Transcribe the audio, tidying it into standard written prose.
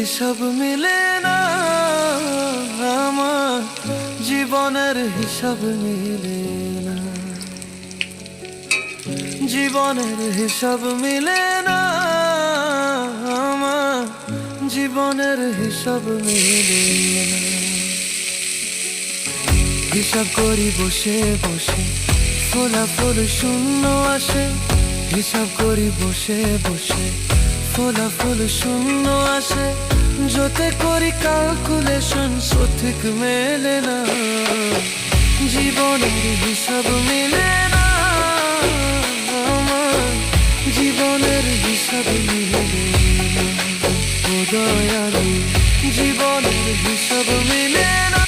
হিসাব মিলে না, আমার জীবনের হিসাব মিলে না, জীবনের হিসাব মিলে না, আমার জীবনের হিসাব মিলে না। হিসাব করি বসে বসে, ফলাফল শূন্য আসে। হিসাব করি বসে বসে, ফলাফল শূন্য আসে। যতে করি ক্যালকুলেশন সঠিক মেলে না, জীবনের হিসাব মিলে না, আমার জীবনের হিসাব মিলে না। ও দয়ালু, জীবনের হিসাব মিলে না।